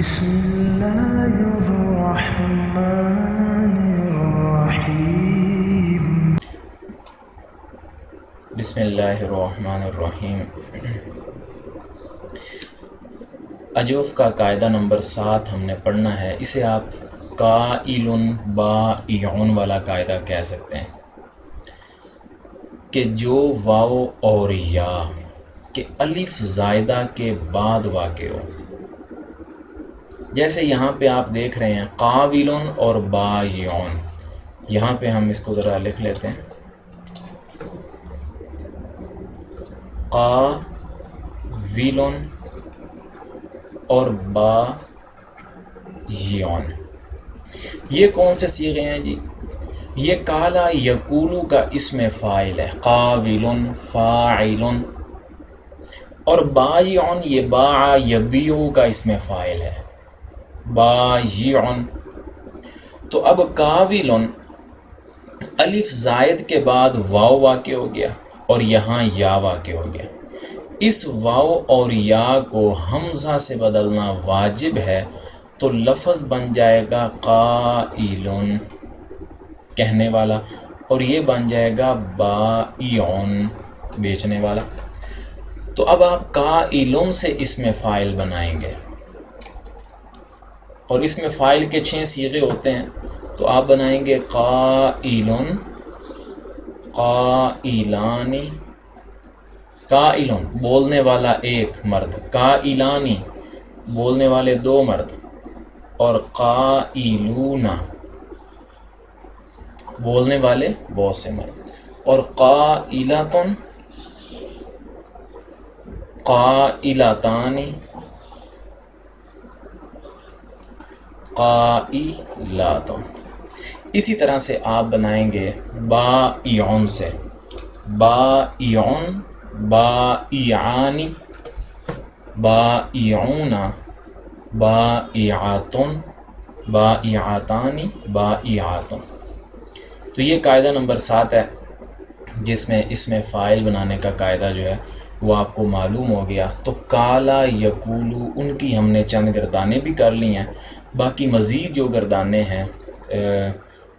بسم اللہ الرحمن الرحیم بسم اللہ الرحمن الرحیم۔ اجوف کا قاعدہ نمبر 7 ہم نے پڑھنا ہے۔ اسے آپ قائل بائعن والا قاعدہ کہہ سکتے ہیں کہ جو واو اور یا کہ الف زائدہ کے بعد واقع ہو، جیسے یہاں پہ آپ دیکھ رہے ہیں قابل اور بائعن، یہاں پہ ہم اس کو ذرا لکھ لیتے ہیں قابل اور بائعن۔ یہ کون سے صیغے ہیں جی؟ یہ قالا یقولو کا اسم فاعل ہے، قابل فاعل، اور بائعن یہ باع یبیع کا اسم فاعل ہے، بائعن۔ تو اب قابل الف زائد کے بعد واو واقع ہو گیا اور یہاں یا واقع ہو گیا۔ اس واو اور یا کو حمزہ سے بدلنا واجب ہے، تو لفظ بن جائے گا قائل کہنے والا، اور یہ بن جائے گا بائعن بیچنے والا۔ تو اب آپ قائلون سے اسم فاعل بنائیں گے، اور اسم فاعل کے 6 صیغے ہوتے ہیں، تو آپ بنائیں گے قائلون، قائلانی، قائلون بولنے والا ایک مرد، قائلانی بولنے والے 2 مرد، اور قائلون بولنے والے بہت سے مرد، اور قائلتن، قائلتانی، قائلاتن۔ اسی طرح سے آپ بنائیں گے بائعن سے، بائعن، بائعانی، بائعون، بائعاتن، بائعاتانی، بائعاتن۔ تو یہ قاعدہ نمبر 7 ہے، جس میں اسم فاعل بنانے کا قاعدہ جو ہے وہ آپ کو معلوم ہو گیا۔ تو کالا یقولو ان کی ہم نے چند گردانیں بھی کر لی ہیں، باقی مزید جو گردانیں ہیں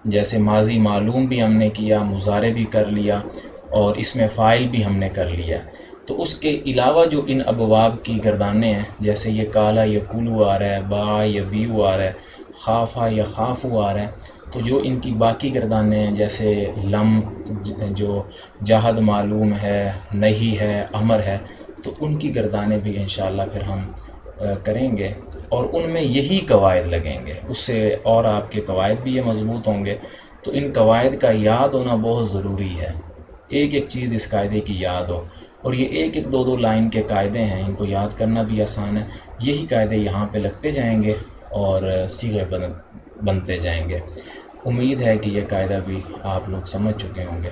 جیسے ماضی معلوم بھی ہم نے کیا، مضارع بھی کر لیا، اور اسم فاعل بھی ہم نے کر لیا۔ تو اس کے علاوہ جو ان ابواب کی گردانیں ہیں، جیسے یہ کالا یقولو آ رہا ہے، با یبیع آ رہا ہے، خافا یخافو آ رہا ہے، تو جو ان کی باقی گردانیں ہیں جیسے لم جو جہد معلوم ہے، نہیں ہے، امر ہے، تو ان کی گردانیں بھی انشاءاللہ پھر ہم کریں گے، اور ان میں یہی قواعد لگیں گے، اس سے اور آپ کے قواعد بھی یہ مضبوط ہوں گے۔ تو ان قواعد کا یاد ہونا بہت ضروری ہے، ایک ایک چیز اس قاعدے کی یاد ہو، اور یہ ایک ایک 2 لائن کے قاعدے ہیں، ان کو یاد کرنا بھی آسان ہے۔ یہی قاعدے یہاں پہ لگتے جائیں گے اور صیغے بنتے جائیں گے۔ امید ہے کہ یہ قاعدہ بھی آپ لوگ سمجھ چکے ہوں گے۔